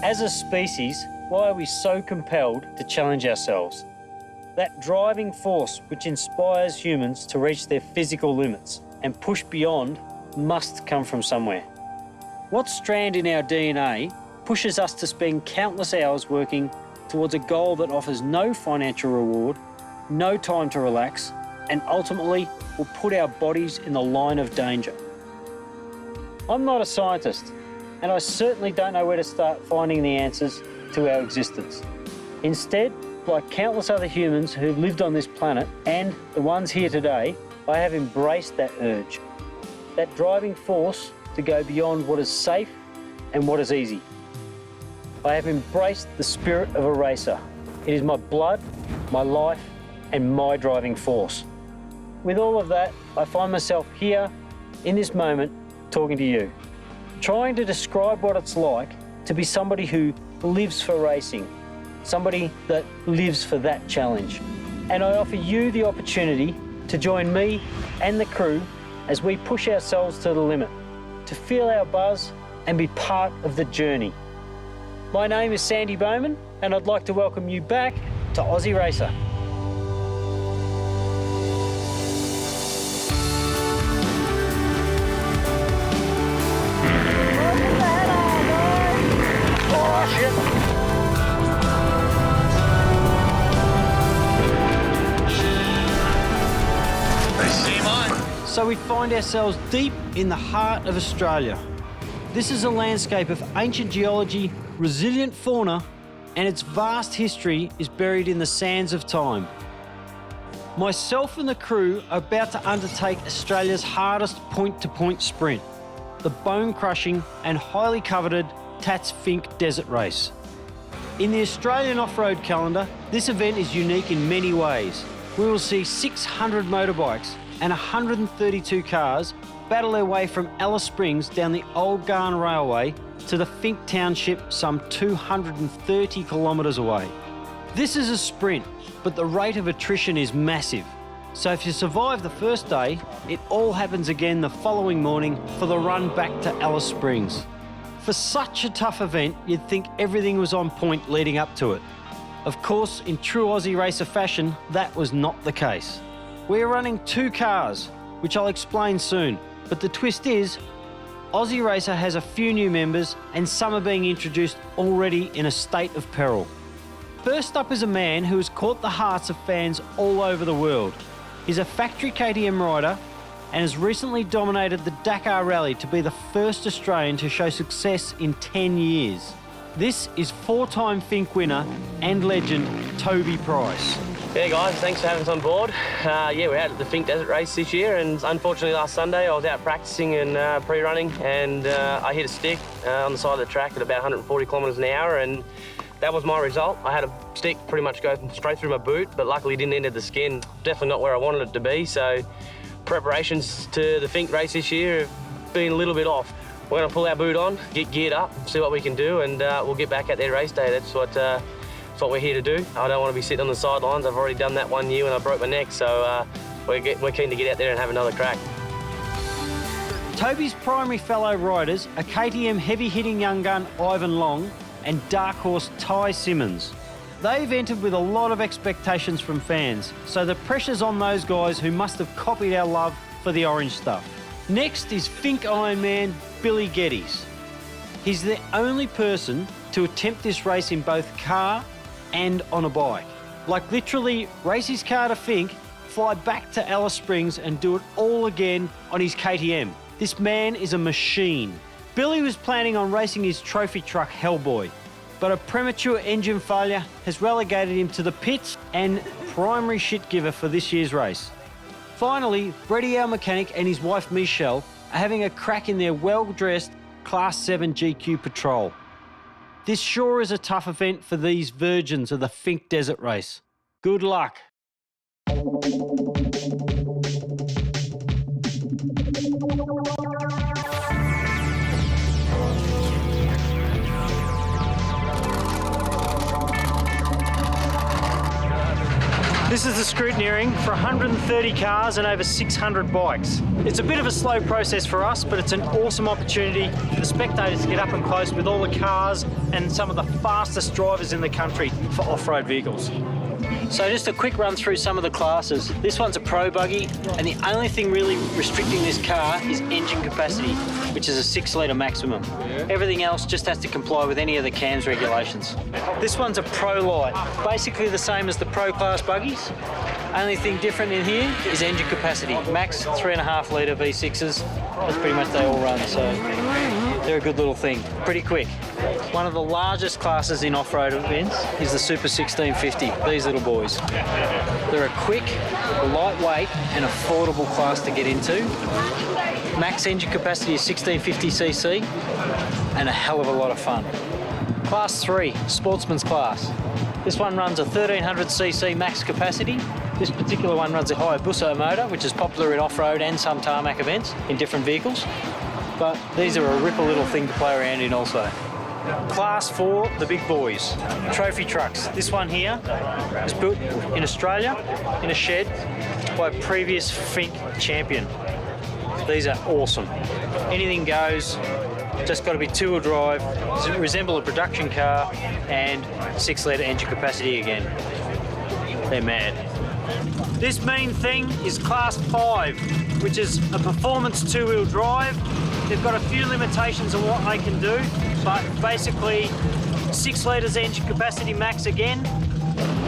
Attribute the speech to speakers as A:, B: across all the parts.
A: As a species, why are we so compelled to challenge ourselves? That driving force which inspires humans to reach their physical limits and push beyond must come from somewhere. What strand in our DNA pushes us to spend countless hours working towards a goal that offers no financial reward, no time to relax, and ultimately will put our bodies in the line of danger? I'm not a scientist, and I certainly don't know where to start finding the answers to our existence. Instead, like countless other humans who've lived on this planet and the ones here today, I have embraced that urge, that driving force to go beyond what is safe and what is easy. I have embraced the spirit of a racer. It is my blood, my life, and my driving force. With all of that, I find myself here in this moment talking to you, trying to describe what it's like to be somebody who lives for racing, somebody that lives for that challenge. And I offer you the opportunity to join me and the crew as we push ourselves to the limit, to feel our buzz and be part of the journey. My name is Sandy Bowman, and I'd like to welcome you back to Aussie Racer. So we find ourselves deep in the heart of Australia. This is a landscape of ancient geology, resilient fauna, and its vast history is buried in the sands of time. Myself and the crew are about to undertake Australia's hardest point-to-point sprint, the bone-crushing and highly coveted TATTS Finke Desert Race. In the Australian off-road calendar, this event is unique in many ways. We will see 600 motorbikes and 132 cars battle their way from Alice Springs down the Old Garn Railway to the Finke township some 230 kilometres away. This is a sprint, but the rate of attrition is massive. So if you survive the first day, it all happens again the following morning for the run back to Alice Springs. For such a tough event, you'd think everything was on point leading up to it. Of course, in true Aussie racer fashion, that was not the case. We're running 2 cars, which I'll explain soon, but the twist is, Aussie Racer has a few new members and some are being introduced already in a state of peril. First up is a man who has caught the hearts of fans all over the world. He's a factory KTM rider and has recently dominated the Dakar Rally to be the first Australian to show success in 10 years. This is 4-time Finke winner and legend Toby Price.
B: Yeah guys, thanks for having us on board. We're out at the Finke Desert race this year, and unfortunately last Sunday I was out practicing and pre-running, and I hit a stick on the side of the track at about 140 kilometres an hour, and that was my result. I had a stick pretty much go straight through my boot, but luckily it didn't enter the skin. Definitely not where I wanted it to be, so preparations to the Finke race this year have been a little bit off. We're going to pull our boot on, get geared up, see what we can do, and we'll get back at their race day. That's what we're here to do. I don't want to be sitting on the sidelines. I've already done that one year when I broke my neck, so we're keen to get out there and have another crack.
A: Toby's primary fellow riders are KTM heavy-hitting young gun Ivan Long and dark horse Ty Simmons. They've entered with a lot of expectations from fans, so the pressure's on those guys who must have copied our love for the orange stuff. Next is Finke Ironman Billy Geddes. He's the only person to attempt this race in both car and on a bike. Like literally race his car to Finke, fly back to Alice Springs and do it all again on his KTM. This man is a machine. Billy was planning on racing his trophy truck Hellboy, but a premature engine failure has relegated him to the pits and primary shit giver for this year's race. Finally, Brady, our mechanic, and his wife Michelle are having a crack in their well-dressed Class 7 GQ Patrol. This sure is a tough event for these virgins of the Finke Desert race. Good luck. This is the Scrutineering for 130 cars and over 600 bikes. It's a bit of a slow process for us, but it's an awesome opportunity for the spectators to get up and close with all the cars and some of the fastest drivers in the country for off-road vehicles. So just a quick run through some of the classes. This one's a pro buggy, and the only thing really restricting this car is engine capacity, which is a 6-litre maximum. Everything else just has to comply with any of the CAMS regulations. This one's a pro light, basically the same as the pro class buggies. Only thing different in here is engine capacity. Max 3.5-litre V6s. That's pretty much they all run, so they're a good little thing. Pretty quick. One of the largest classes in off-road events is the Super 1650, these little boys. They're a quick, lightweight and affordable class to get into. Max engine capacity is 1650cc and a hell of a lot of fun. Class 3, Sportsman's class. This one runs a 1300cc max capacity. This particular one runs a Hayabusa motor, which is popular in off-road and some tarmac events in different vehicles. But these are a ripper little thing to play around in also. Class 4, the big boys, trophy trucks. This one here is built in Australia in a shed by a previous Finke champion. These are awesome. Anything goes, just got to be two-wheel drive, resemble a production car, and 6-litre engine capacity again. They're mad. This mean thing is Class 5, which is a performance two-wheel drive. They've got a few limitations on what they can do, but basically 6 litres engine capacity max again.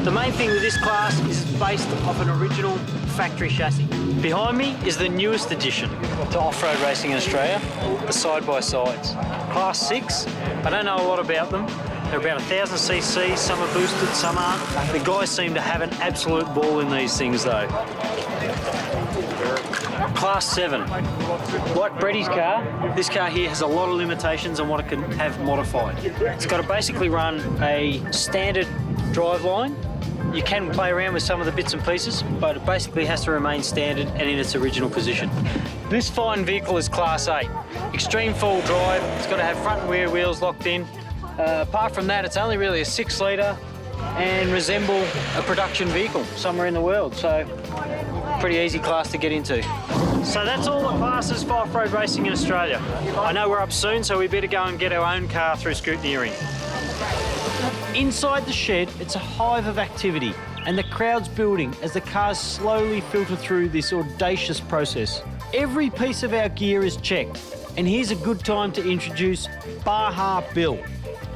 A: The main thing with this class is it's based off an original factory chassis. Behind me is the newest addition to off-road racing in Australia, the side-by-sides. Class 6, I don't know a lot about them. They're about 1,000cc, some are boosted, some aren't. The guys seem to have an absolute ball in these things though. Class 7. Like Bretty's car, this car here has a lot of limitations on what it can have modified. It's got to basically run a standard driveline. You can play around with some of the bits and pieces, but it basically has to remain standard and in its original position. This fine vehicle is Class 8. Extreme full drive, it's got to have front and rear wheels locked in. Apart from that, it's only really a 6-litre and resemble a production vehicle somewhere in the world, so pretty easy class to get into. So that's all the classes for off-road racing in Australia. I know we're up soon, so we better go and get our own car through Scrutineering. Inside the shed, it's a hive of activity, and the crowd's building as the cars slowly filter through this audacious process. Every piece of our gear is checked, and here's a good time to introduce Baha Bill.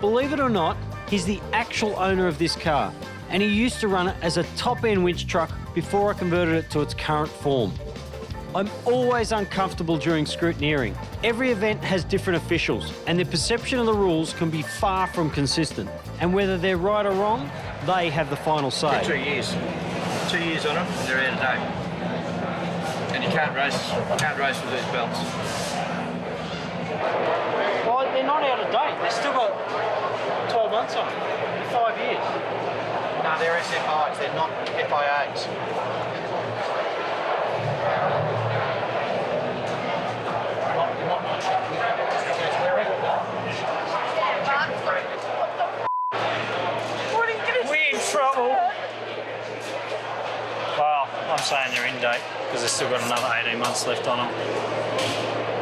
A: Believe it or not, he's the actual owner of this car, and he used to run it as a top-end winch truck before I converted it to its current form. I'm always uncomfortable during Scrutineering. Every event has different officials, and their perception of the rules can be far from consistent. And whether they're right or wrong, they have the final say.
C: 2 years. 2 years on them, and they're out of date. And you can't race with these belts.
A: Well, they're not out of date. They've still got 12 months on them. 5 years.
C: No, they're SFIs, they're not FIAs.
A: We're in trouble. Well, I'm saying they're in date because they've still got another 18 months left on them.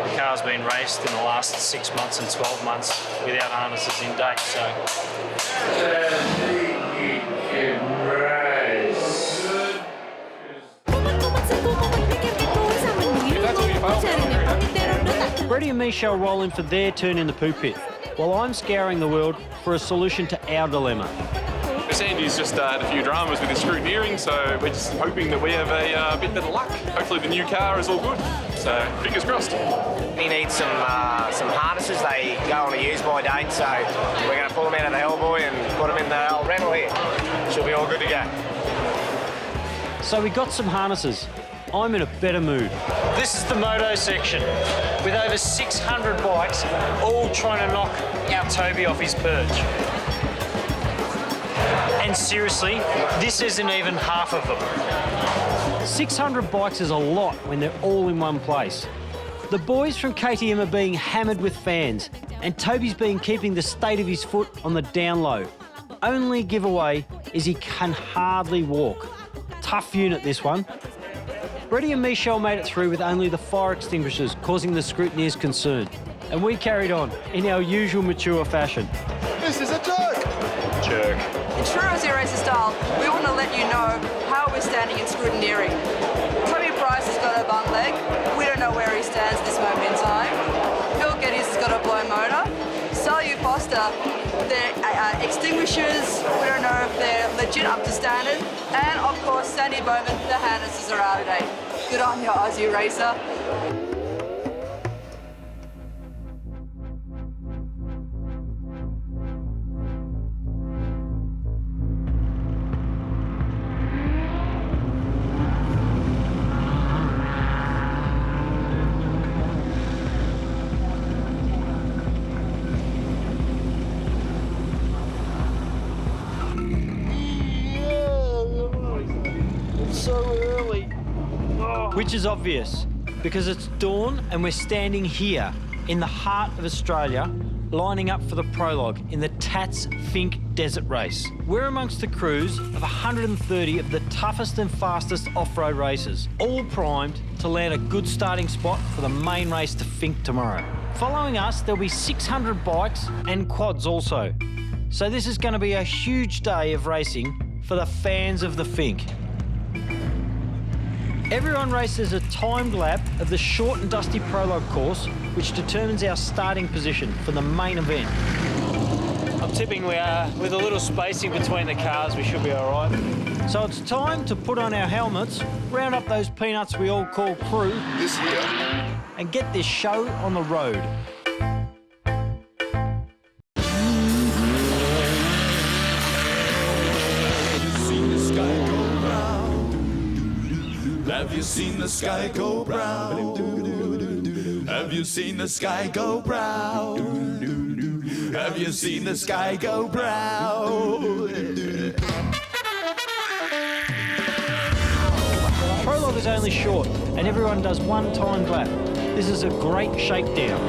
A: The car's been raced in the last 6 months and 12 months without harnesses in date, so. Bretty and Michelle roll in for their turn in the poo pit, while I'm scouring the world for a solution to our dilemma.
D: Sandy's just had a few dramas with his Scrutineering, so we're just hoping that we have a bit better luck. Hopefully the new car is all good, so fingers crossed.
E: He needs some harnesses. They go on a use-by date, so we're going to pull them out of the Hellboy and put them in the old rental here. She'll be all good to go.
A: So we got some harnesses. I'm in a better mood. This is the moto section, with over 600 bikes, all trying to knock our Toby off his perch. And seriously, this isn't even half of them. 600 bikes is a lot when they're all in one place. The boys from KTM are being hammered with fans, and Toby's been keeping the state of his foot on the down low. Only giveaway is he can hardly walk. tough unit, this one. Brady and Michelle made it through with only the fire extinguishers, causing the scrutineers concern. And we carried on in our usual mature fashion.
F: This is a jerk! Jerk.
G: In true Aussie racer style, we want to let you know how we're standing in scrutineering. Tommy Price has got a bung leg. We don't know where he stands at this moment in time. Phil Geddes has got a blown motor. Sally Foster, their extinguishers, we don't know if they're legit up to standard. And of course, Sandy Bowman, the harnesses are out of date. Good on you, Aussie racer.
A: Which is obvious, because it's dawn and we're standing here in the heart of Australia, lining up for the Prologue in the TATTS Finke Desert race. We're amongst the crews of 130 of the toughest and fastest off-road racers, all primed to land a good starting spot for the main race to Finke tomorrow. Following us, there'll be 600 bikes and quads also. So this is going to be a huge day of racing for the fans of the Finke. Everyone races a timed lap of the short and dusty Prologue course, which determines our starting position for the main event.
H: I'm tipping we are, with a little spacing between the cars, we should be all right.
A: So it's time to put on our helmets, round up those peanuts we all call crew,
F: This here.
A: and get this show on the road.
I: Have you seen the sky go brown? Have you seen the sky go brown? Have you seen the sky go brown?
A: Prologue is only short, and everyone does one timed lap. This is a great shakedown.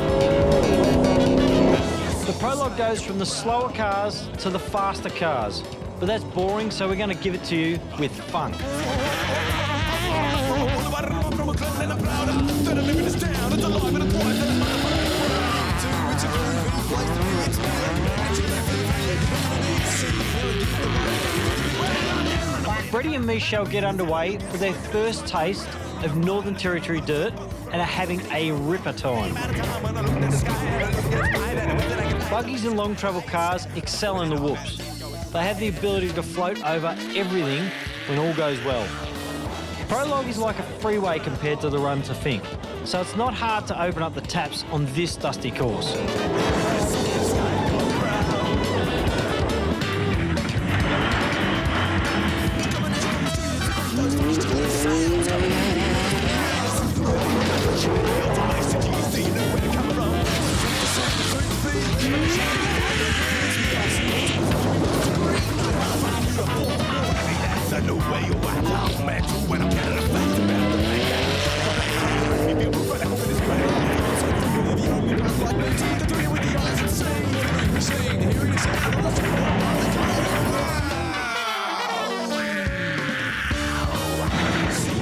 A: The Prologue goes from the slower cars to the faster cars, but that's boring, so we're going to give it to you with funk. Brady and Michelle get underway for their first taste of Northern Territory dirt and are having a ripper time. Buggies and long travel cars excel in the whoops. They have the ability to float over everything when all goes well. Prologue is like a freeway compared to the run to Finke, so it's not hard to open up the taps on this dusty course.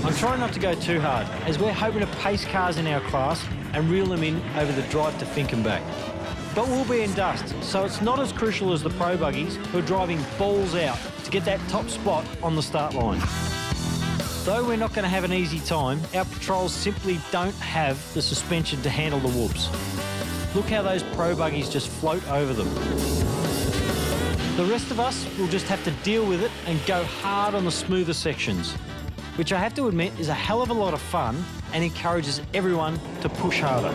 A: I'm trying not to go too hard, as we're hoping to pace cars in our class and reel them in over the drive to Finke and back. But we'll be in dust, so it's not as crucial as the pro buggies who are driving balls out to get that top spot on the start line. Though we're not going to have an easy time, our patrols simply don't have the suspension to handle the whoops. Look how those pro buggies just float over them. The rest of us will just have to deal with it and go hard on the smoother sections, which I have to admit is a hell of a lot of fun and encourages everyone to push harder.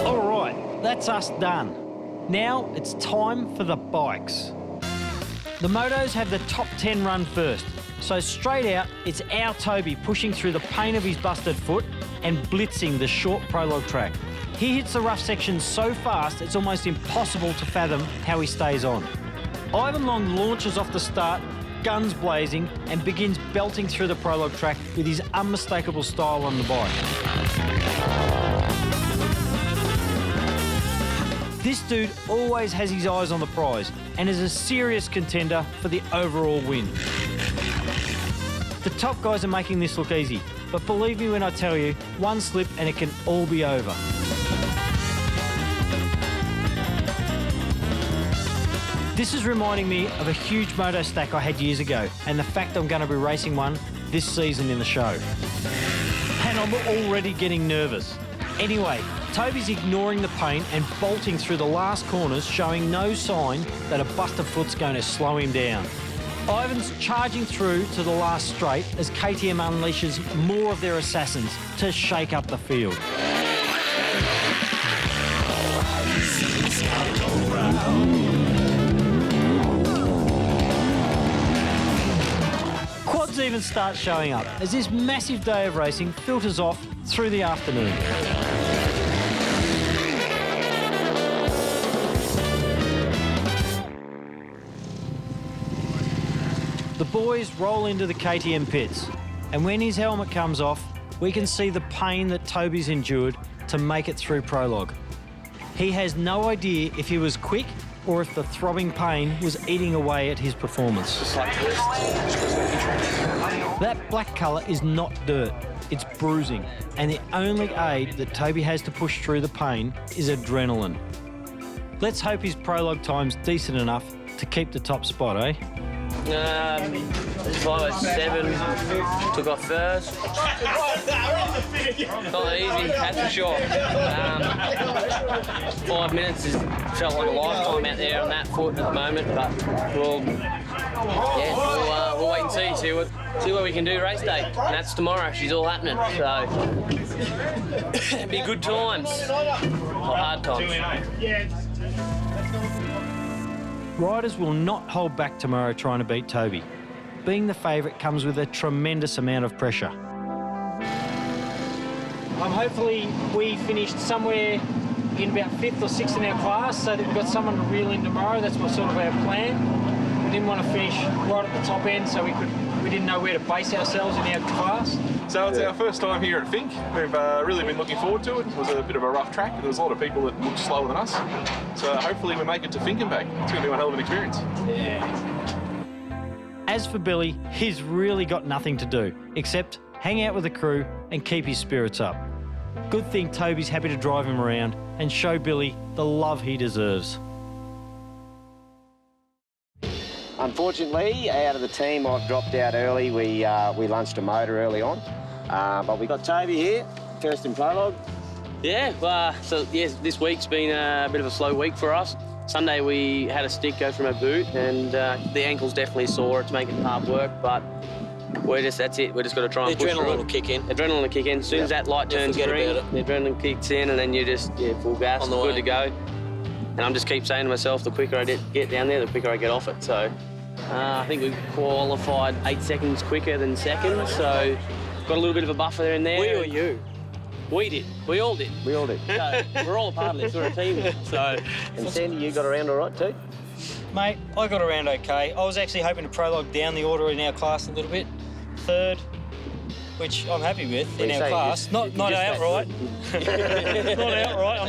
A: All right, that's us done. Now it's time for the bikes. The motos have the top 10 run first, so straight out it's our Toby pushing through the pain of his busted foot and blitzing the short Prologue track. He hits the rough section so fast it's almost impossible to fathom how he stays on. Ivan Long launches off the start, guns blazing, and begins belting through the Prologue track with his unmistakable style on the bike. This dude always has his eyes on the prize and is a serious contender for the overall win. The top guys are making this look easy, but believe me when I tell you, one slip and it can all be over. This is reminding me of a huge moto stack I had years ago and the fact I'm going to be racing one this season in the show. And I'm already getting nervous. Anyway, Toby's ignoring the pain and bolting through the last corners, showing no sign that a busted foot's going to slow him down. Ivan's charging through to the last straight as KTM unleashes more of their assassins to shake up the field. Quads even start showing up as this massive day of racing filters off through the afternoon. The boys roll into the KTM pits, and when his helmet comes off, we can see the pain that Toby's endured to make it through Prologue. He has no idea if he was quick or if the throbbing pain was eating away at his performance. That black colour is not dirt, it's bruising, and the only aid that Toby has to push through the pain is adrenaline. Let's hope his Prologue time's decent enough to keep the top spot, eh?
B: 5:07, took off first. Not easy, that's for sure. 5 minutes felt like a lifetime out there on that foot at the moment, but we'll wait and see what we can do race day. And that's tomorrow, she's all happening, so it'll be good times, or hard times.
A: Riders will not hold back tomorrow trying to beat Toby. Being the favourite comes with a tremendous amount of pressure. Hopefully we finished somewhere in about 5th or 6th in our class so that we've got someone to reel in tomorrow. That's sort of our plan. We didn't want to finish right at the top end so we didn't know where to base ourselves in our class.
D: So it's our first time here at Finke. We've really been looking forward to it. It was a bit of a rough track. There was a lot of people that looked slower than us. So hopefully we make it to Finke and back. It's going to be one hell of an experience.
A: Yeah. As for Billy, he's really got nothing to do except hang out with the crew and keep his spirits up. Good thing Toby's happy to drive him around and show Billy the love he deserves.
E: Unfortunately, out of the team, I've dropped out early. We lunched a motor early on, but we got Toby here, first in Prologue.
B: Yeah, this week's been a bit of a slow week for us. Sunday we had a stick go from our boot, and the ankle's definitely sore. It's making hard work, but that's it. We're just got to try and push through.
H: The adrenaline will kick in.
B: Adrenaline will kick in. As soon as that light turns green, the adrenaline kicks in, and then you just full gas, good to go. And I'm just keep saying to myself, the quicker I get down there, the quicker I get off it. So I think we qualified 8 seconds quicker than second, so got a little bit of a buffer there and there.
H: We or you?
B: We did. We all did.
E: We all did.
B: So we're all a part of this. We're a team. So.
E: And Sandy, you got around all right too?
H: Mate, I got around okay. I was actually hoping to Prologue down the order in our class a little bit. 3rd, which I'm happy with in our class. Not outright. Not outright.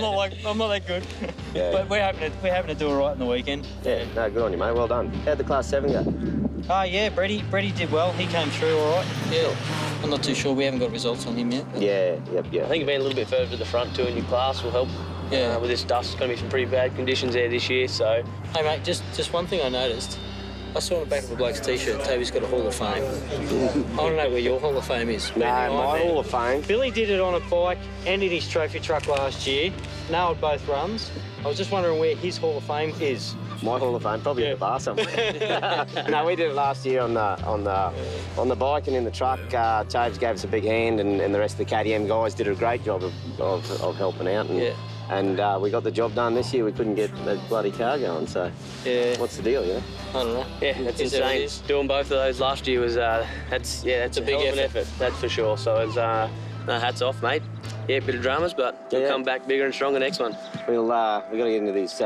H: I'm not that good. Yeah. But we're hoping to do all right in the weekend.
E: Yeah, no, good on you, mate. Well done. How'd the Class 7 go?
H: Yeah, Brady did well. He came through all right. Yeah. I'm not too sure. We haven't got results on him yet.
E: Yeah.
B: I think being a little bit further to the front too in your class will help.
H: Yeah.
B: With this dust, it's going to be some pretty bad conditions there this year. So.
H: Hey mate, just one thing I noticed. I saw on the back of a bloke's t-shirt, Toby's got a Hall of Fame. I want to know where your Hall of Fame is.
E: No, my Hall of Fame.
A: Billy did it on a bike and in his trophy truck last year. Nailed both runs. I was just wondering where his Hall of Fame is.
E: My Hall of Fame, probably in the bar somewhere. No, we did it last year on the bike and in the truck. Toves gave us a big hand, and the rest of the KTM guys did a great job of helping out. And we got the job done this year. We couldn't get the bloody car going, so what's the deal,
H: I don't know.
B: Yeah, that's insane. Doing both of those last year was that's a big effort. That's for sure. So it's hats off, mate. Yeah, bit of dramas, but we'll come back bigger and stronger next one.
E: We've got to get into these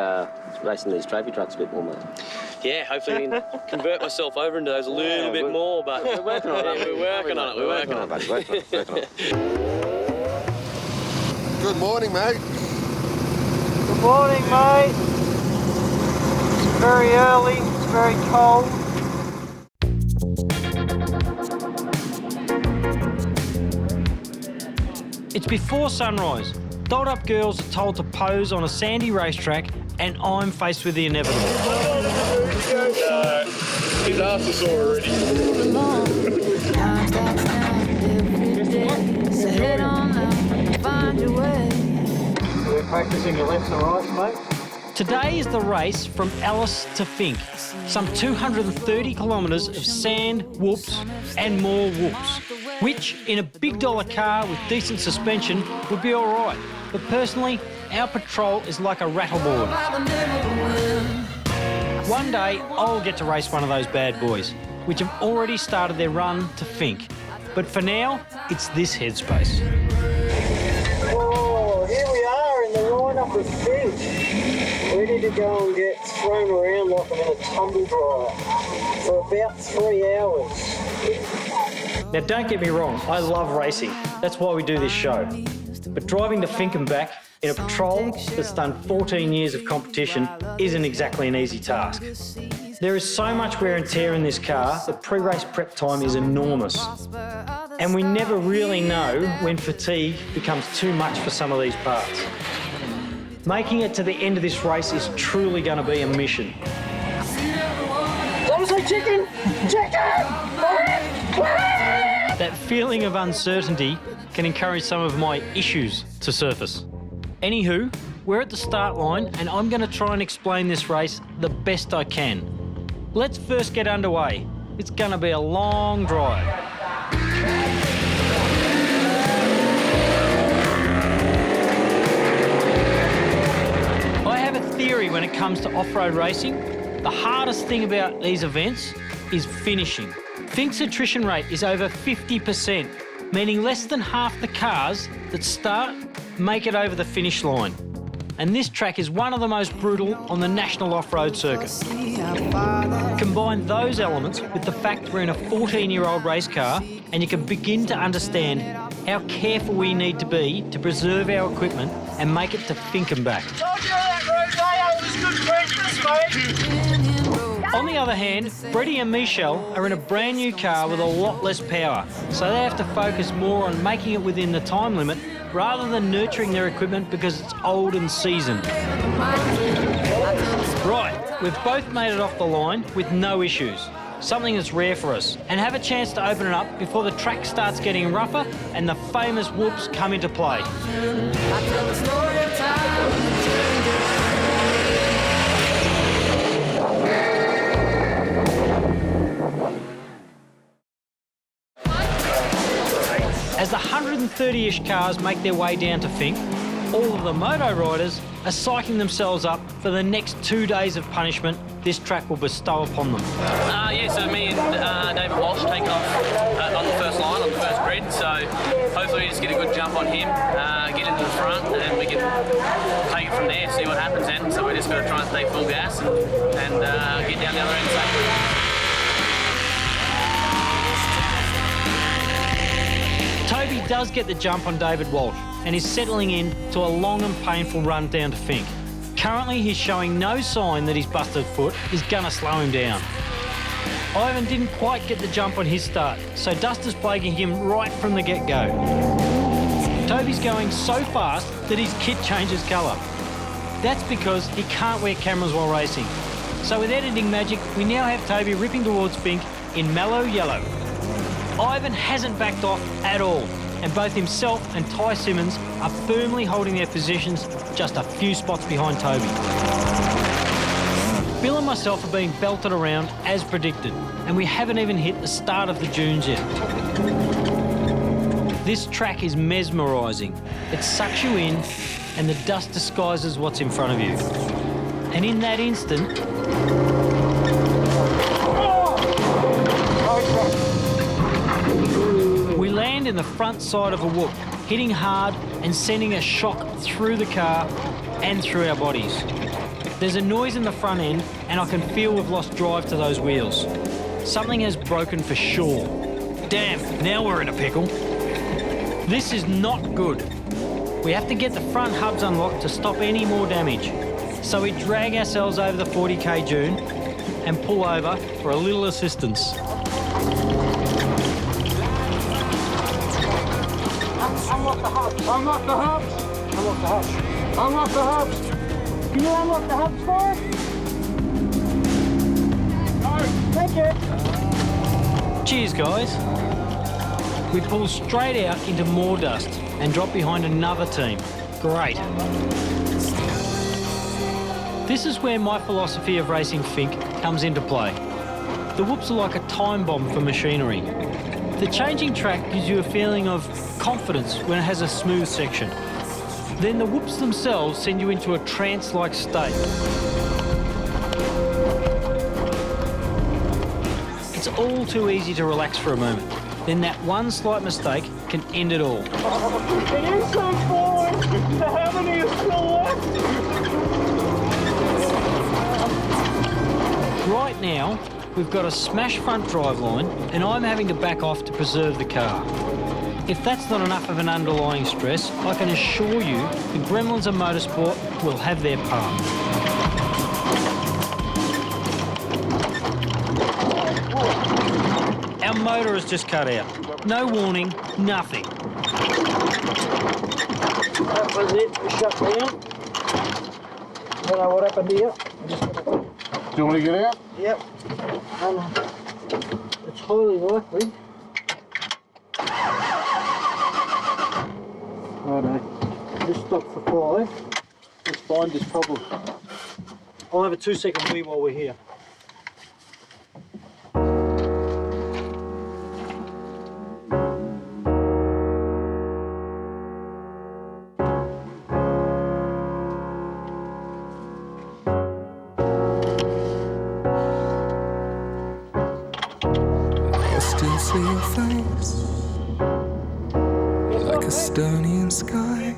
E: racing these trophy trucks a bit more, mate.
B: Yeah, hopefully we can convert myself over into those a little bit more, but
E: we're working on it.
B: We're working on it. We're working on it,
E: buddy. Working on it.
F: Good morning, mate.
A: Good morning, mate. It's very early, it's very cold. It's before sunrise. Dolled up girls are told to pose on a sandy racetrack, and I'm faced with the inevitable.
F: His ass is sore already.
A: We're practicing your lefts and rights, mate. Today is the race from Alice to Finke. Some 230 kilometres of sand, whoops, and more whoops. Which, in a big dollar car with decent suspension, would be all right. But personally, our patrol is like a rattleboard. One day, I'll get to race one of those bad boys, which have already started their run to Finke. But for now, it's this headspace. Oh, here we are in the lineup of Finke. Ready to go and get thrown around like I'm in a tumble dryer for about 3 hours. Now, don't get me wrong, I love racing. That's why we do this show. But driving to Finke and back in a patrol that's done 14 years of competition isn't exactly an easy task. There is so much wear and tear in this car that pre-race prep time is enormous. And we never really know when fatigue becomes too much for some of these parts. Making it to the end of this race is truly going to be a mission. Honestly, chicken! That feeling of uncertainty can encourage some of my issues to surface. Anywho, we're at the start line and I'm going to try and explain this race the best I can. Let's first get underway. It's going to be a long drive. I have a theory when it comes to off-road racing. The hardest thing about these events is finishing. Finke's attrition rate is over 50%, meaning less than half the cars that start make it over the finish line. And this track is one of the most brutal on the national off-road circuit. Combine those elements with the fact we're in a 14-year-old race car, and you can begin to understand how careful we need to be to preserve our equipment and make it to Finke and back. On the other hand, Freddie and Michelle are in a brand new car with a lot less power, so they have to focus more on making it within the time limit rather than nurturing their equipment because it's old and seasoned. Right, we've both made it off the line with no issues, something that's rare for us, and have a chance to open it up before the track starts getting rougher and the famous whoops come into play. As the 130-ish cars make their way down to Finke, all of the moto riders are psyching themselves up for the next 2 days of punishment this track will bestow upon them.
B: Yeah, so me and David Walsh taking off on the first line, on the first grid, so hopefully we just get a good jump on him, get into the front, and we can take it from there, see what happens then. So we're just going to try and stay full gas and get down the other end safely.
A: Toby does get the jump on David Walsh and is settling in to a long and painful run down to Finke. Currently, he's showing no sign that his busted foot is going to slow him down. Ivan didn't quite get the jump on his start, so dust is plaguing him right from the get-go. Toby's going so fast that his kit changes colour. That's because he can't wear cameras while racing. So with editing magic, we now have Toby ripping towards Finke in mellow yellow. Ivan hasn't backed off at all, and both himself and Ty Simmons are firmly holding their positions just a few spots behind Toby. Bill and myself are being belted around as predicted, and we haven't even hit the start of the dunes yet. This track is mesmerising. It sucks you in, and the dust disguises what's in front of you. And in that instant, we land in the front side of a whoop, hitting hard and sending a shock through the car and through our bodies. There's a noise in the front end and I can feel we've lost drive to those wheels. Something has broken for sure. Damn, now we're in a pickle. This is not good. We have to get the front hubs unlocked to stop any more damage. So we drag ourselves over the 40k dune and pull over for a little assistance.
J: Unlock the hubs! Unlock the hubs! Unlock the hubs! Unlock the hubs! Can you unlock the hubs for us? No! Thank you!
A: Cheers, guys. We pull straight out into more dust and drop behind another team. Great. This is where my philosophy of racing Finke comes into play. The whoops are like a time bomb for machinery. The changing track gives you a feeling of confidence when it has a smooth section. Then the whoops themselves send you into a trance-like state. It's all too easy to relax for a moment. Then that one slight mistake can end it all.
J: It is so forward! How many is still left?
A: Right now, we've got a smash front drive line and I'm having to back off to preserve the car. If that's not enough of an underlying stress, I can assure you the gremlins of motorsport will have their part. Our motor has just cut out. No warning, nothing.
J: That was it, shut down. Don't know what happened here.
F: Do you want to get out?
J: Yep. It's highly likely. Righto. Just stop for 5. Let's find this problem. I'll have a 2-second wee while we're here.
I: Still see your face like a Estonian sky.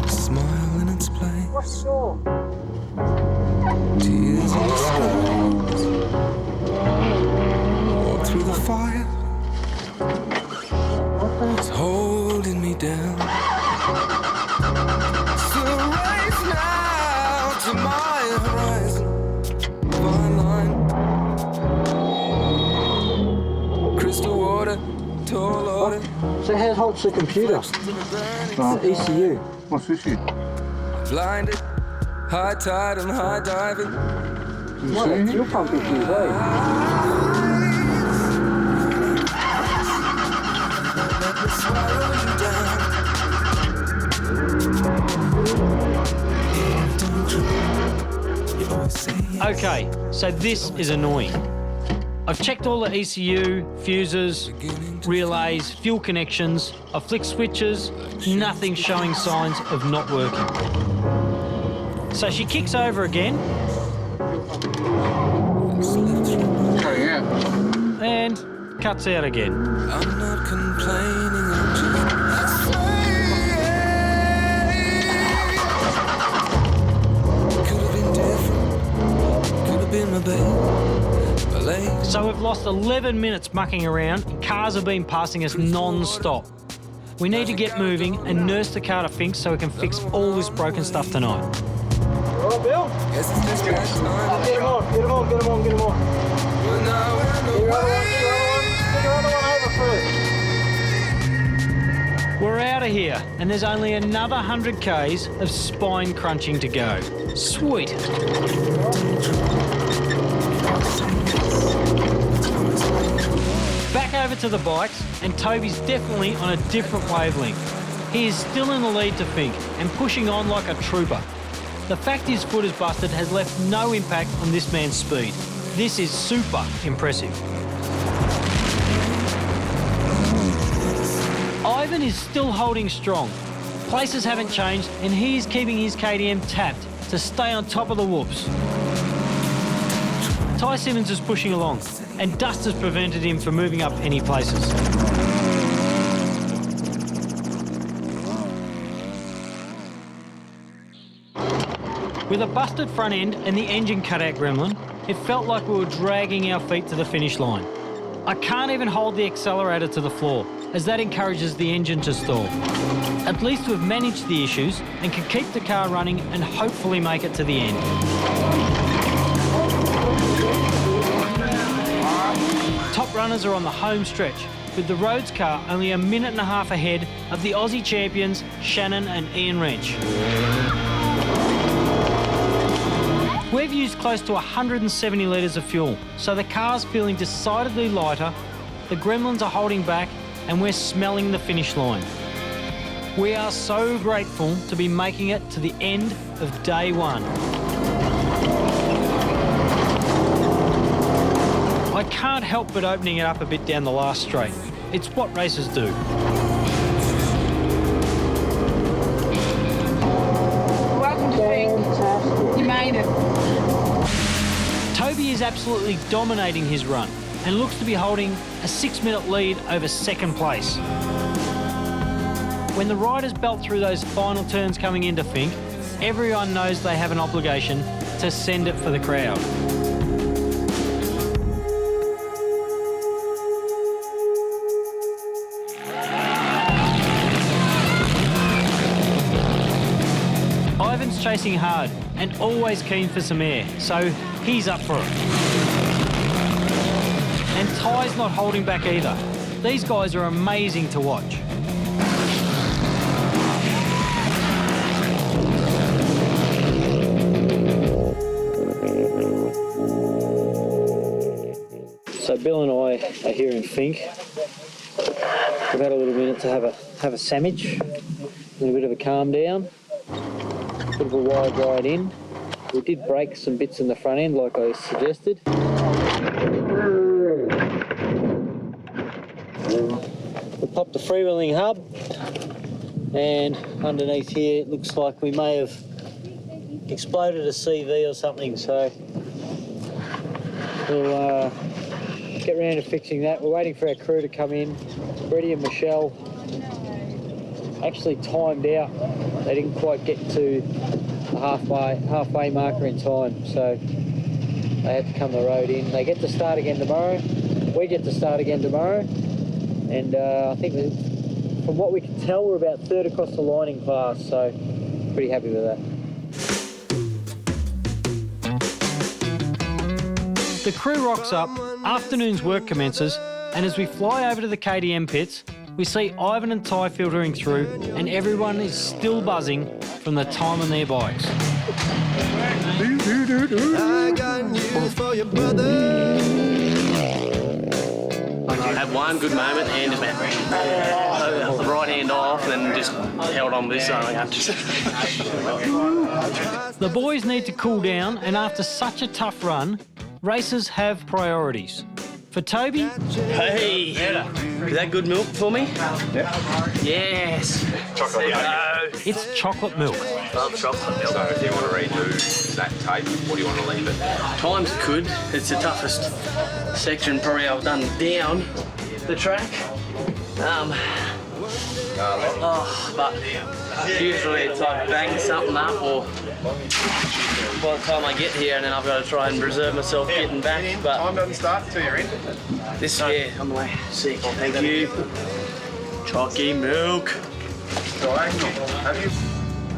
I: Smile in its place.
J: What's your?
I: Tears in the skies. Walk through the fire. It's holding me down. So race now to my horizon. Fine line. Crystal water, tall order.
J: So how holds the computer? The ECU.
F: What's this here?
I: Blinded, high tide and high diving.
J: No, that fuel pump issues, eh?
I: Let me swallow you down.
A: Okay, so this is annoying. I've checked all the ECU, fuses, relays, fuel connections, I've flicked switches, nothing showing signs of not working. So she kicks over again
F: Cutting out.
A: and cuts out again.
I: I'm not complaining, I'm just could have been different, could have been my babe.
A: So we've lost 11 minutes mucking around and cars have been passing us non-stop. We need to get moving and nurse the car to Finke so we can fix all this broken stuff tonight.
J: All right, Bill?
I: Guess it's just that time.
J: Get him on, get him on, get him on, get him on.
I: Well, now we're
J: Get your other one over first.
A: We're out of here and there's only another 100 Ks of spine crunching to go. Sweet. Back over to the bikes, and Toby's definitely on a different wavelength. He is still in the lead to Finke and pushing on like a trooper. The fact his foot is busted has left no impact on this man's speed. This is super impressive. Ivan is still holding strong. Places haven't changed and he is keeping his KTM tapped to stay on top of the whoops. Ty Simmons is pushing along and dust has prevented him from moving up any places. With a busted front end and the engine cut-out gremlin, it felt like we were dragging our feet to the finish line. I can't even hold the accelerator to the floor, as that encourages the engine to stall. At least we've managed the issues and can keep the car running and hopefully make it to the end. Top runners are on the home stretch, with the Rhodes car only a minute and a half ahead of the Aussie champions Shannon and Ian Wrench. We've used close to 170 litres of fuel, so the car's feeling decidedly lighter, the gremlins are holding back, and we're smelling the finish line. We are so grateful to be making it to the end of day one. I can't help but opening it up a bit down the last straight. It's what racers do.
G: Welcome to Finke. You made it.
A: Toby is absolutely dominating his run and looks to be holding a 6-minute lead over second place. When the riders belt through those final turns coming into Finke, everyone knows they have an obligation to send it for the crowd. Ivan's chasing hard and always keen for some air, so he's up for it. And Ty's not holding back either. These guys are amazing to watch. So Bill and I are here in Finke. We've had a little minute to have a sandwich, a little bit of a calm down. Bit of a wide ride in. We did break some bits in the front end like I suggested. We popped the freewheeling hub, and underneath here it looks like we may have exploded a CV or something, so we'll get round to fixing that. We're waiting for our crew to come in. Freddie and Michelle actually timed out. They didn't quite get to the halfway marker in time, so they had to come the road in. They get to start again tomorrow. We get to start again tomorrow, and I think that from what we can tell, we're about third across the line in class, so pretty happy with that. The crew rocks up, afternoon's work commences, and as we fly over to the KTM pits, we see Ivan and Ty filtering through, and everyone is still buzzing from the time on their bikes.
I: I got news for your brother.
B: I had one good moment and the right hand off and just held on this side.
A: The boys need to cool down, and after such a tough run, racers have priorities. For Toby...
B: Hey, is that good milk for me?
D: Yeah.
B: Yes.
D: Chocolate
B: milk.
A: It's chocolate milk.
B: Love chocolate milk.
D: So if you want to redo that tape, what do you want to leave it?
B: Times good. It's the toughest section probably I've done down the track. But usually it's like bang something up, or by the time I get here, and then I've got to try and preserve myself getting back. But
D: Time doesn't start until you're in.
B: this, yeah, on the way. Sick. Thank you. Chalky milk.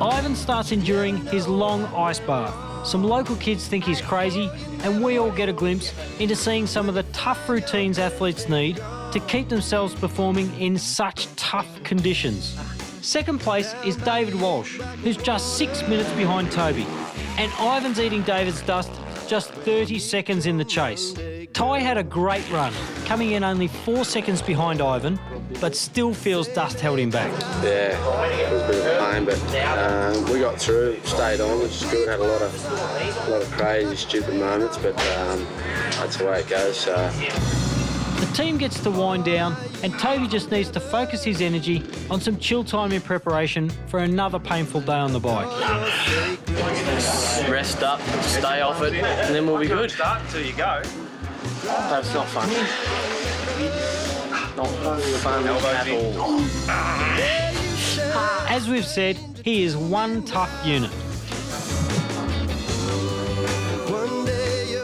A: Ivan starts enduring his long ice bath. Some local kids think he's crazy, and we all get a glimpse into seeing some of the tough routines athletes need to keep themselves performing in such tough conditions. Second place is David Walsh, who's just 6 minutes behind Toby, and Ivan's eating David's dust just 30 seconds in the chase. Ty had a great run, coming in only 4 seconds behind Ivan, but still feels dust held him back.
E: Yeah, it was a bit of a pain, but we got through, stayed on, which is good. Had a lot of crazy, stupid moments, but that's the way it goes. So.
A: The team gets to wind down, and Toby just needs to focus his energy on some chill time in preparation for another painful day on the bike.
B: Rest up, stay off it, and then we'll be good.
C: Start until you go.
B: That's not fun. Not fun at all.
A: As we've said, he is one tough unit.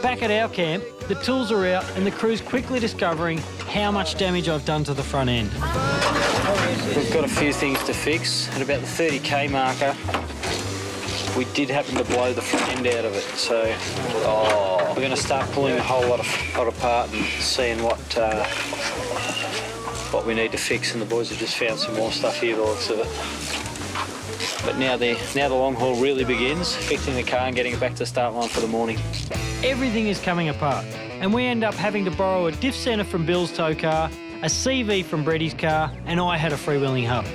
A: Back at our camp, the tools are out and the crew's quickly discovering how much damage I've done to the front end.
H: We've got a few things to fix. At about the 30k marker, we did happen to blow the front end out of it, so we're going to start pulling a whole lot apart and seeing what we need to fix. And the boys have just found some more stuff here, the looks of it. But now the long haul really begins, fixing the car and getting it back to the start line for the morning.
A: Everything is coming apart, and we end up having to borrow a diff centre from Bill's tow car, a CV from Bretty's car, and I had a freewheeling hub.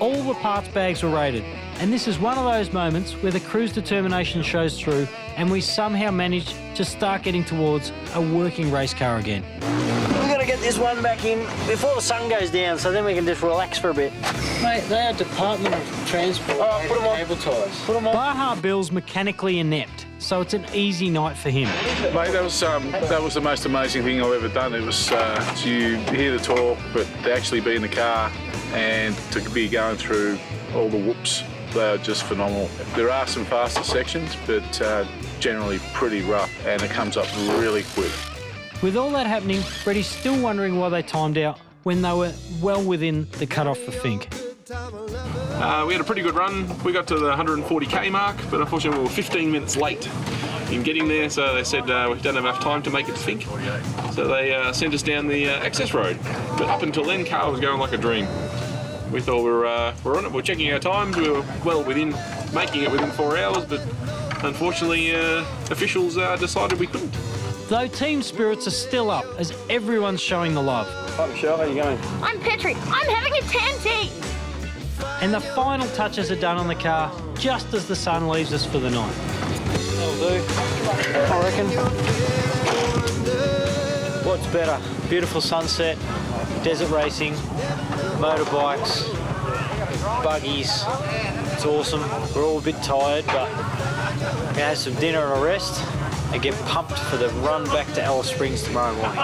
A: All the parts bags were raided, and this is one of those moments where the crew's determination shows through and we somehow managed to start getting towards a working race car again.
H: We've got to get this one back in before the sun goes down, so then we can just relax for a bit.
J: Mate, they are Department of Transport.
H: Oh, put them on.
J: Cable ties.
H: Put them on.
A: Baja Bill's mechanically inept, so it's an easy night for him.
K: Mate, that was the most amazing thing I've ever done. It was to hear the talk, but to actually be in the car and to be going through all the whoops. They are just phenomenal. There are some faster sections, but generally pretty rough, and it comes up really quick.
A: With all that happening, Bretty's still wondering why they timed out when they were well within the cut-off for Fink.
D: We had a pretty good run. We got to the 140k mark, but unfortunately we were 15 minutes late in getting there, so they said we don't have enough time to make it to Fink. So they sent us down the access road. But up until then, car was going like a dream. We thought we're on it, we're checking our times, we were well within making it within 4 hours, but unfortunately officials decided we couldn't.
A: Though team spirits are still up as everyone's showing the love.
H: Hi Michelle, how are you going?
L: I'm Petri. I'm having a tanty.
A: And the final touches are done on the car just as the sun leaves us for the night.
H: That'll do, I reckon. What's better? Beautiful sunset, desert racing, motorbikes, buggies. It's awesome. We're all a bit tired, but we're going to have some dinner and a rest and get pumped for the run back to Alice Springs tomorrow morning.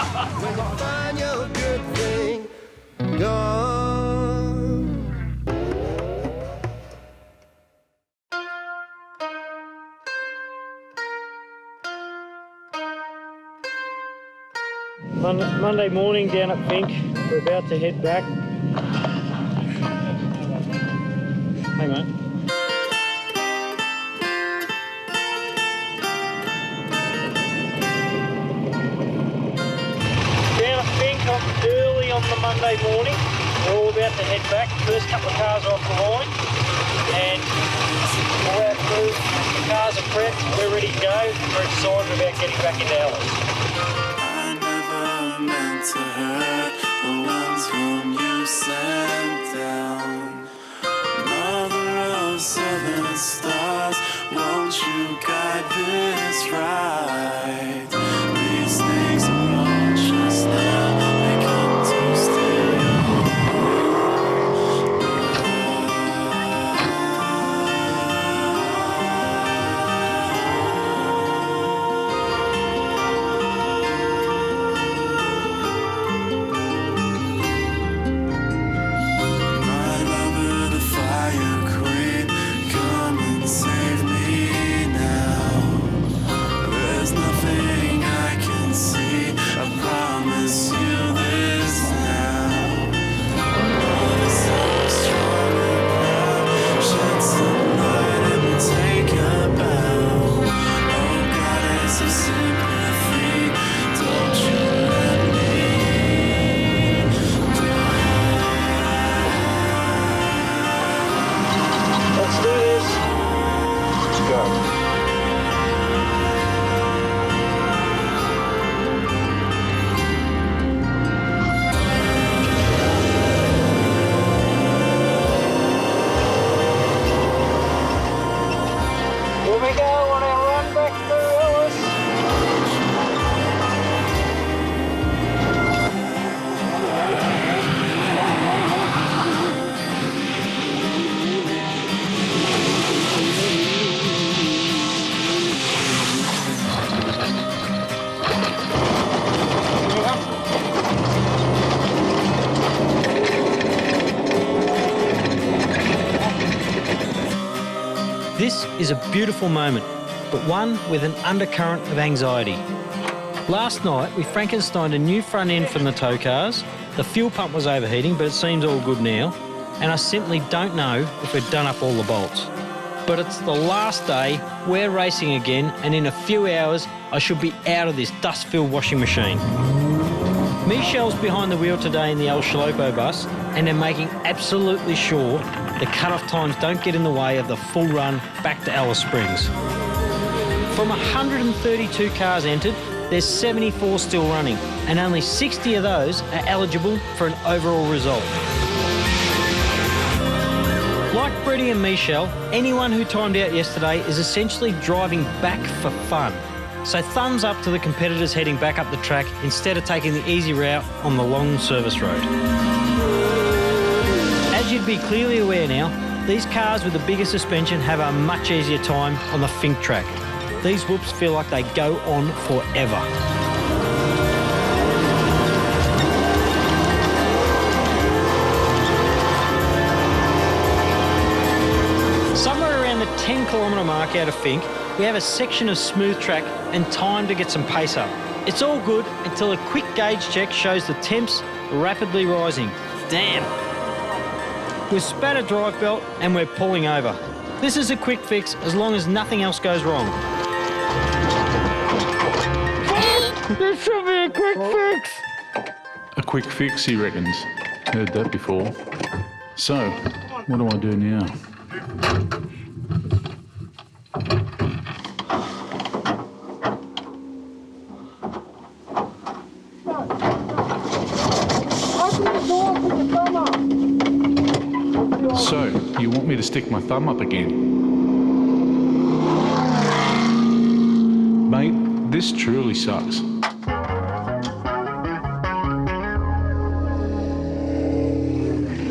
A: Monday morning down at Fink. We're about to head back. Hey mate. Down at Fink early on the Monday morning. We're all about to head back. First couple of cars are off the line, and all our crew, the cars are prepped. We're ready to go. We're excited about getting back into Alice.
I: To hurt the ones whom you sent down. Mother of southern stars, won't you guide this right? These things approach us now, they come to steal your
A: This is a beautiful moment, but one with an undercurrent of anxiety. Last night, we Frankensteined a new front end from the tow cars. The fuel pump was overheating, but it seems all good now. And I simply don't know if we've done up all the bolts. But it's the last day, we're racing again, and in a few hours, I should be out of this dust-filled washing machine. Michelle's behind the wheel today in the El Shalopo bus, and they're making absolutely sure the cut-off times don't get in the way of the full run back to Alice Springs. From 132 cars entered, there's 74 still running, and only 60 of those are eligible for an overall result. Like Brady and Michelle, anyone who timed out yesterday is essentially driving back for fun. So thumbs up to the competitors heading back up the track instead of taking the easy route on the long service road. As you'd be clearly aware now, these cars with the bigger suspension have a much easier time on the Finke track. These whoops feel like they go on forever. Somewhere around the 10-kilometre mark out of Finke, we have a section of smooth track and time to get some pace up. It's all good until a quick gauge check shows the temps rapidly rising. Damn. We've spat a drive belt and we're pulling over. This is a quick fix as long as nothing else goes wrong. This should be a quick fix.
K: A quick fix, he reckons. Heard that before. So, what do I do now? So, you want me to stick my thumb up again? Mate, this truly sucks.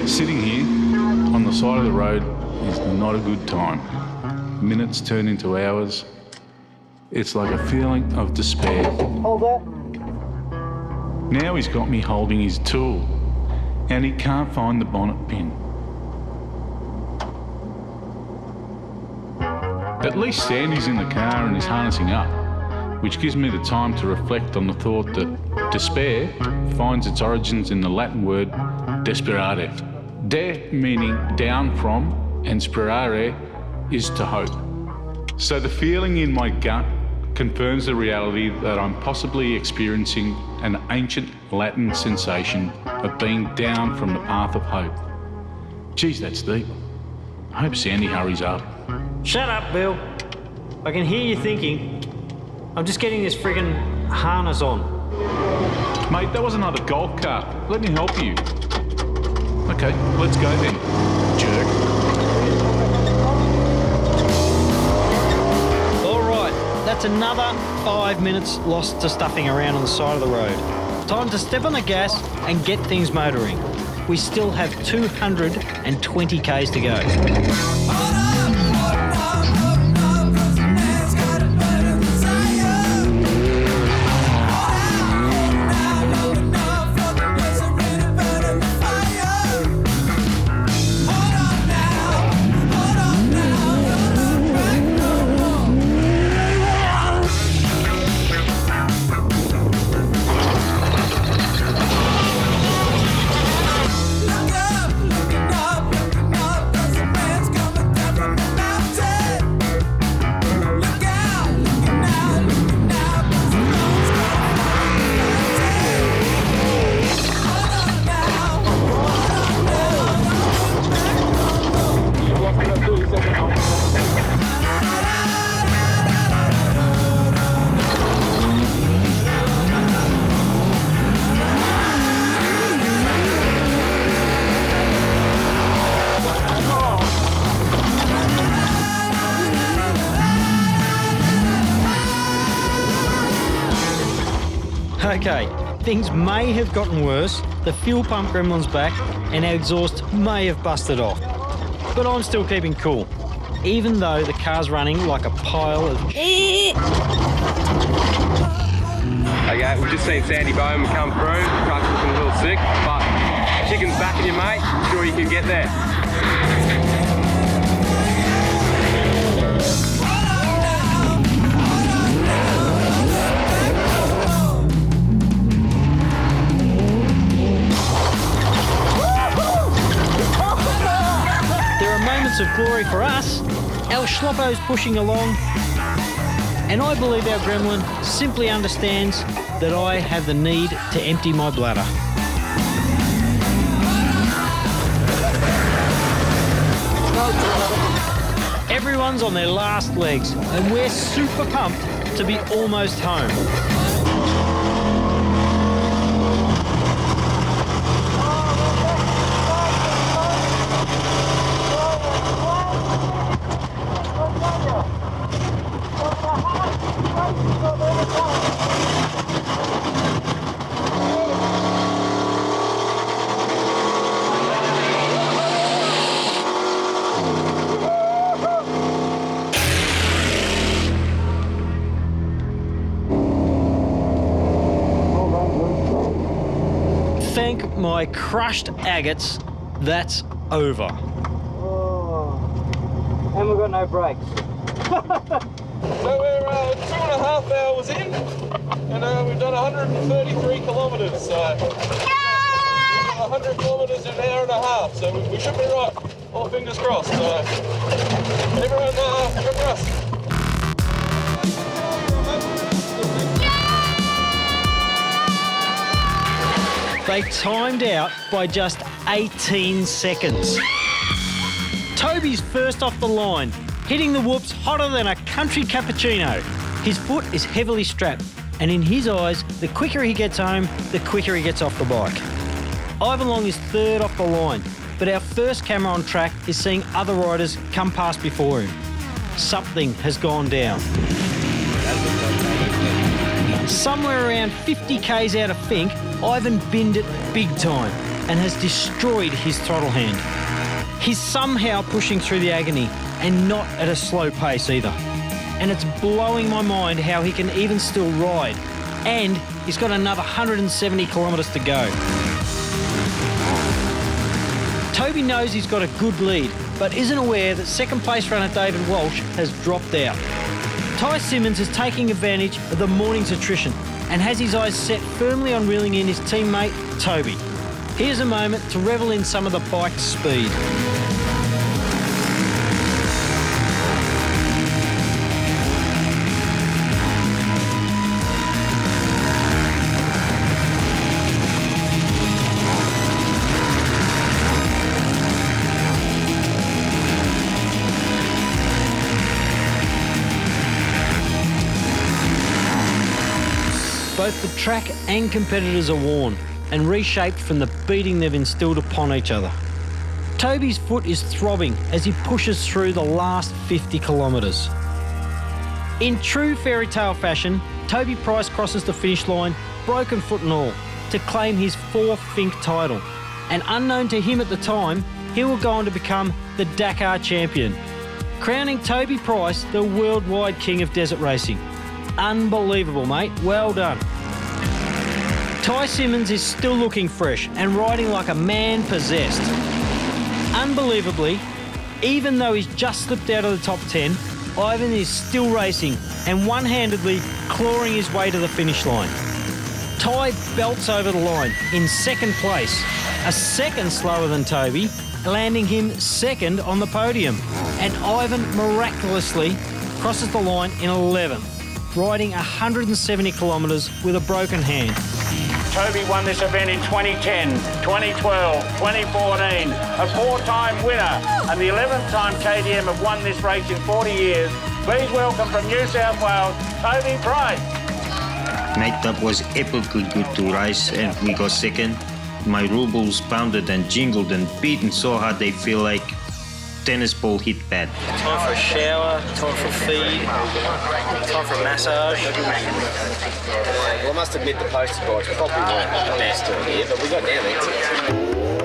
K: Sitting here on the side of the road is not a good time. Minutes turn into hours. It's like a feeling of despair.
J: Hold that.
K: Now he's got me holding his tool, and he can't find the bonnet pin. At least Sandy's in the car and is harnessing up, which gives me the time to reflect on the thought that despair finds its origins in the Latin word desperare. De meaning down from, and sperare is to hope. So the feeling in my gut confirms the reality that I'm possibly experiencing an ancient Latin sensation of being down from the path of hope. Geez, that's deep. I hope Sandy hurries up.
A: Shut up, Bill. I can hear you thinking. I'm just getting this friggin' harness on.
K: Mate, that was another golf cart. Let me help you. Okay, let's go then, jerk.
A: All right, that's another 5 minutes lost to stuffing around on the side of the road. Time to step on the gas and get things motoring. We still have 220 Ks to go. Okay, things may have gotten worse, the fuel pump gremlin's back, and our exhaust may have busted off. But I'm still keeping cool, even though the car's running like a pile of
B: Okay, we've just seen Sandy Bowman come through. The truck's looking a little sick, but chicken's backing you, mate. Sure you can get there.
A: for us. El Schloppo's pushing along, and I believe our gremlin simply understands that I have the need to empty my bladder. Everyone's on their last legs, and we're super pumped to be almost home. Thank my crushed agates, that's over.
J: Oh. And we've got no brakes.
D: So we're 2.5 hours in, and we've done 133 kilometres. So 100 kilometres in an hour and a half. So we should be right. All fingers crossed. So everyone, good for us.
A: They timed out by just 18 seconds. Toby's first off the line, hitting the whoops hotter than a country cappuccino. His foot is heavily strapped, and in his eyes, the quicker he gets home, the quicker he gets off the bike. Ivan Long is third off the line, but our first camera on track is seeing other riders come past before him. Something has gone down. Somewhere around 50 k's out of Finke, Ivan binned it big time and has destroyed his throttle hand. He's somehow pushing through the agony, and not at a slow pace either. And it's blowing my mind how he can even still ride. And he's got another 170 kilometres to go. Toby knows he's got a good lead, but isn't aware that second place runner David Walsh has dropped out. Ty Simmons is taking advantage of the morning's attrition and has his eyes set firmly on reeling in his teammate, Toby. Here's a moment to revel in some of the bike's speed. Both the track and competitors are worn and reshaped from the beating they've instilled upon each other. Toby's foot is throbbing as he pushes through the last 50 kilometres. In true fairy tale fashion, Toby Price crosses the finish line, broken foot and all, to claim his 4th Finke title. And unknown to him at the time, he will go on to become the Dakar champion, crowning Toby Price the worldwide king of desert racing. Unbelievable, mate. Well done. Ty Simmons is still looking fresh and riding like a man possessed. Unbelievably, even though he's just slipped out of the top 10, Ivan is still racing and one-handedly clawing his way to the finish line. Ty belts over the line in second place, a second slower than Toby, landing him second on the podium. And Ivan miraculously crosses the line in 11th, riding 170 kilometres with a broken hand.
M: Toby won this event in 2010, 2012, 2014, a 4-time winner, and the 11th time KTM have won this race in 40 years. Please welcome from New South Wales, Toby Price.
N: Mate, that was epically good to race, and we got second. My rubles pounded and jingled and beaten so hard they feel like tennis ball hit pad.
H: Time for a shower, time for a feed, time for a massage.
E: Well, I must admit the poster boards probably weren't the best here, but we got down there.